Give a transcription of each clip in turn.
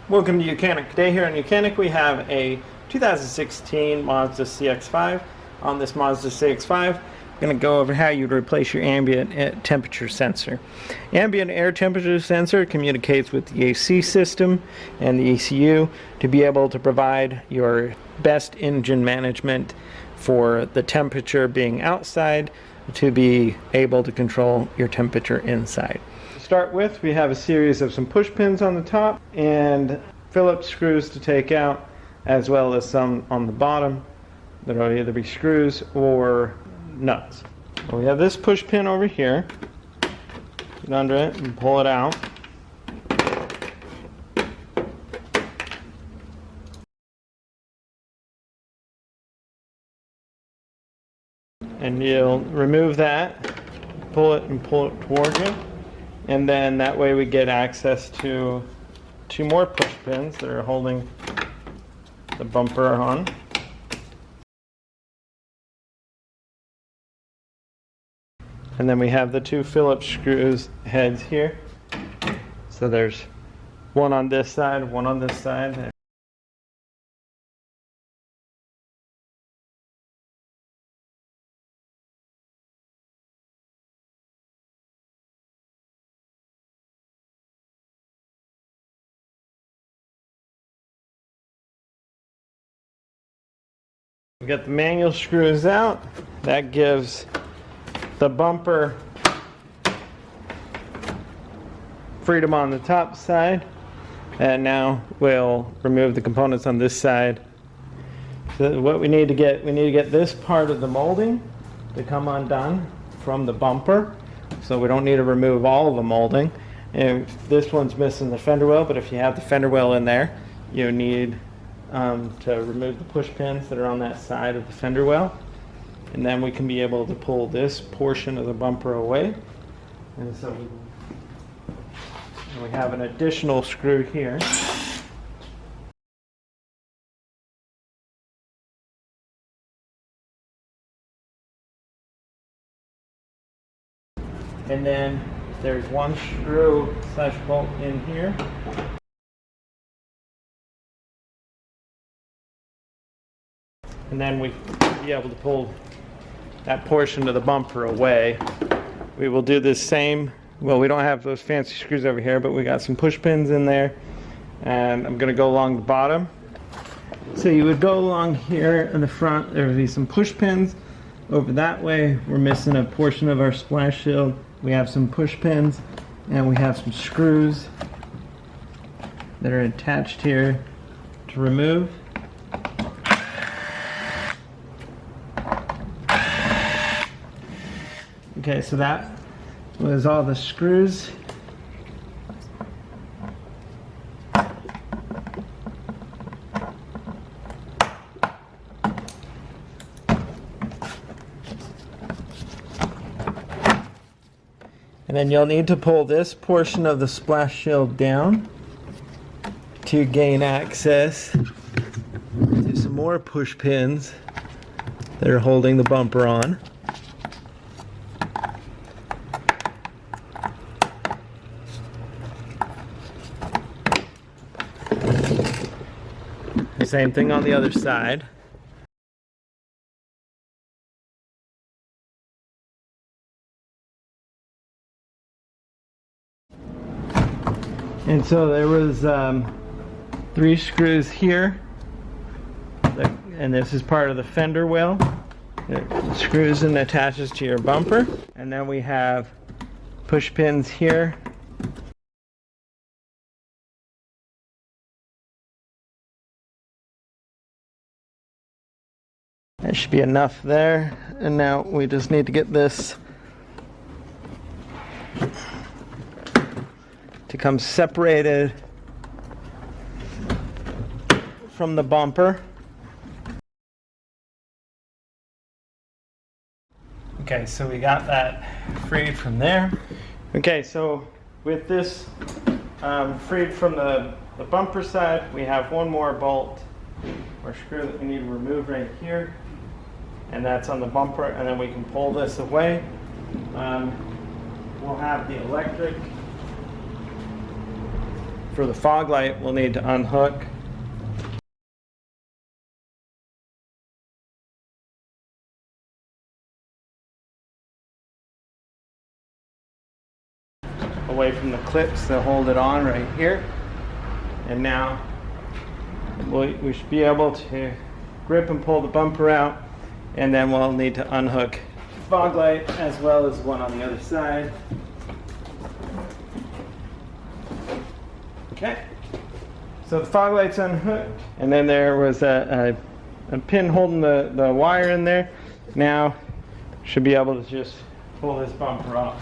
Welcome to YOUCANIC. Today here on YOUCANIC we have a 2016 Mazda CX-5. On this Mazda CX-5, I'm going to go over how you'd replace your ambient temperature sensor. Ambient air temperature sensor communicates with the AC system and the ECU to be able to provide your best engine management for the temperature being outside to be able to control your temperature inside. To start with, we have a series of some push pins on the top and Phillips screws to take out, as well as some on the bottom that will either be screws or nuts. We have this push pin over here. Get under it and pull it out. And you'll remove that, pull it toward you, and then that way we get access to two more push pins that are holding the bumper on. And then we have the two Phillips screws heads here. So there's one on this side, one on this side. We got the manual screws out. That gives the bumper freedom on the top side. And now we'll remove the components on this side. So what we need to get this part of the molding to come undone from the bumper. So we don't need to remove all of the molding. And this one's missing the fender well, but if you have the fender well in there, you need to remove the push pins that are on that side of the fender well, and then we can be able to pull this portion of the bumper away. And so we have an additional screw here. And then there's one screw / bolt in here. And then we be able to pull that portion of the bumper away. We will do this same, well, we don't have those fancy screws over here, but we got some push pins in there, and I'm going to go along the bottom. So you would go along here in the front, there would be some push pins. Over that way, we're missing a portion of our splash shield. We have some push pins, and we have some screws that are attached here to remove. Okay, so that was all the screws. And then you'll need to pull this portion of the splash shield down to gain access to some more push pins that are holding the bumper on. Same thing on the other side. And so there was 3 screws here, and this is part of the fender well. It screws and attaches to your bumper. And then we have push pins here. That should be enough there, and now we just need to get this to come separated from the bumper. Okay, so we got that freed from there. Okay, so with this freed from the bumper side, we have one more bolt or screw that we need to remove right here. And that's on the bumper, and then we can pull this away. We'll have the electric For the fog light, we'll need to unhook away from the clips that hold it on right here. And now we should be able to grip and pull the bumper out, and then we'll need to unhook the fog light as well as one on the other side. Okay, so the fog light's unhooked, and then there was a pin holding the wire in there. Now should be able to just pull this bumper off.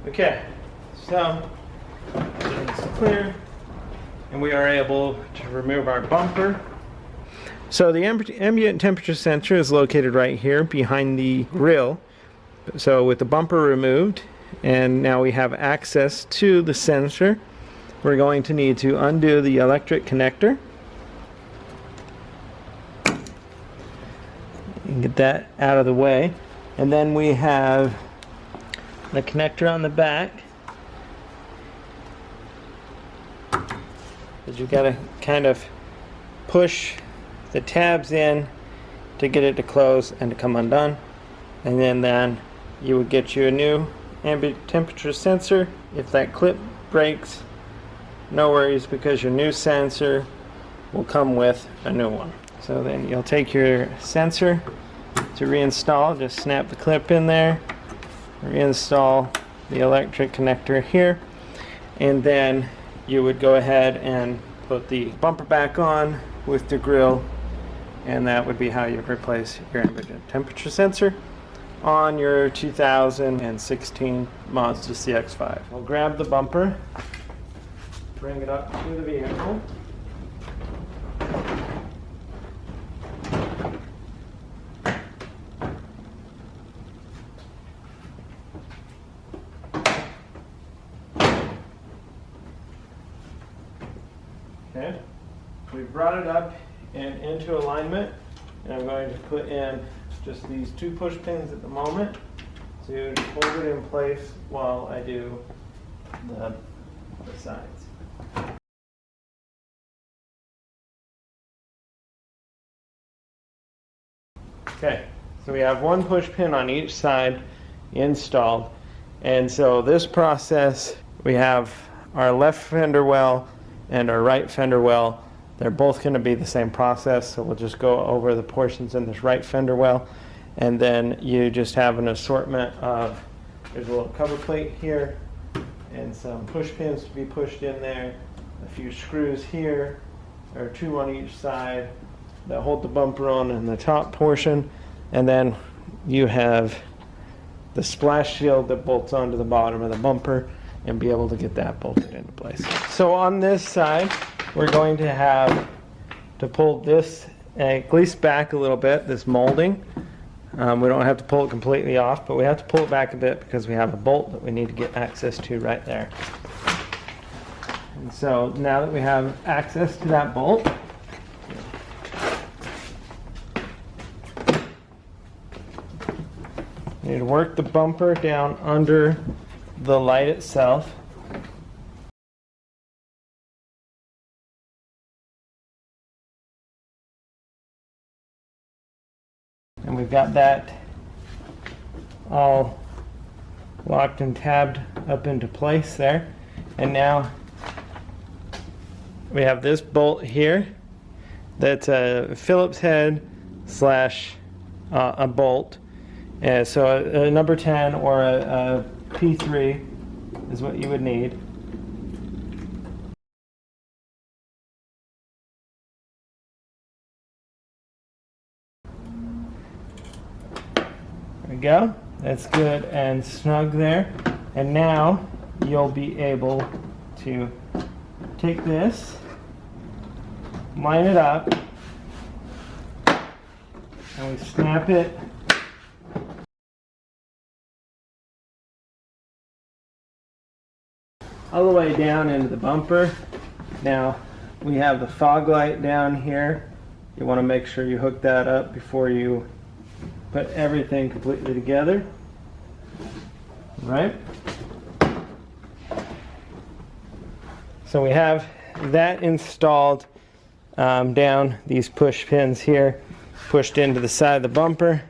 Okay, so it's clear, and we are able to remove our bumper. So the ambient temperature sensor is located right here behind the grille. So with the bumper removed, and now we have access to the sensor, we're going to need to undo the electric connector. And get that out of the way. And then we have the connector on the back. Because you've got to kind of push the tabs in to get it to close and to come undone. And then you would get you a new ambient temperature sensor. If that clip breaks, no worries, because your new sensor will come with a new one. So then you'll take your sensor to reinstall, just snap the clip in there, reinstall the electric connector here, and then you would go ahead and put the bumper back on with the grille, and that would be how you replace your ambient temperature sensor on your 2016 Mazda CX-5. We'll grab the bumper, bring it up to the vehicle. Okay, we've brought it up and into alignment, and I'm going to put in just these two push pins at the moment to hold it in place while I do the sides. Okay, so we have one push pin on each side installed, and so this process, we have our left fender well and our right fender well. They're both going to be the same process, so we'll just go over the portions in this right fender well, and then you just have an assortment of, there's a little cover plate here and some push pins to be pushed in there, a few screws here, or two on each side that hold the bumper on in the top portion, and then you have the splash shield that bolts onto the bottom of the bumper, and be able to get that bolted into place. So on this side, we're going to have to pull this at least back a little bit, this molding. We don't have to pull it completely off, but we have to pull it back a bit because we have a bolt that we need to get access to right there. And so now that we have access to that bolt, we need to work the bumper down under the light itself. And we've got that all locked and tabbed up into place there. And now we have this bolt here that's a Phillips head slash a bolt. So a number 10 or a P3 is what you would need. There we go. That's good and snug there. And now you'll be able to take this, line it up, and we snap it all the way down into the bumper. Now we have the fog light down here. You want to make sure you hook that up before you put everything completely together. Right? So we have that installed down, these push pins here pushed into the side of the bumper.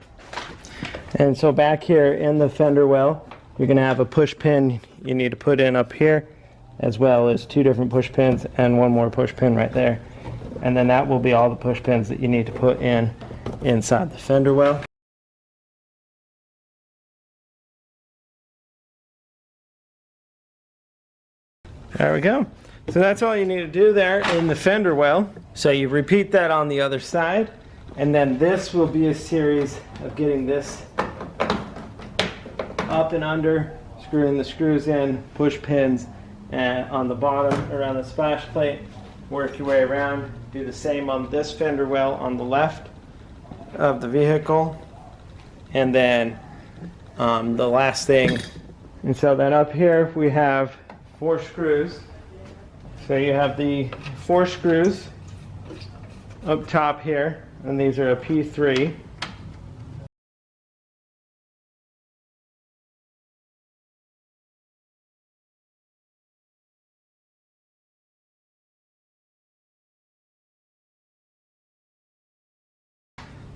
And so back here in the fender well, you're going to have a push pin you need to put in up here, as well as 2 different push pins and 1 more push pin right there. And then that will be all the push pins that you need to put in inside the fender well. There we go. So that's all you need to do there in the fender well. So you repeat that on the other side, and then this will be a series of getting this up and under, screwing the screws in, push pins on the bottom around the splash plate, work your way around, do the same on this fender well on the left of the vehicle, and then the last thing. And so then up here we have 4 screws. So you have the 4 screws up top here, and these are a P3.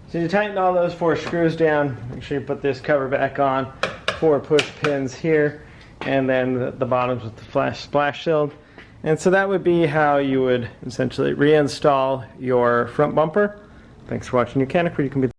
So you tighten all those 4 screws down, make sure you put this cover back on, 4 push pins here, and then the bottoms with the splash shield. And so that would be how you would essentially reinstall your front bumper. Thanks for watching YOUCANIC, where you can be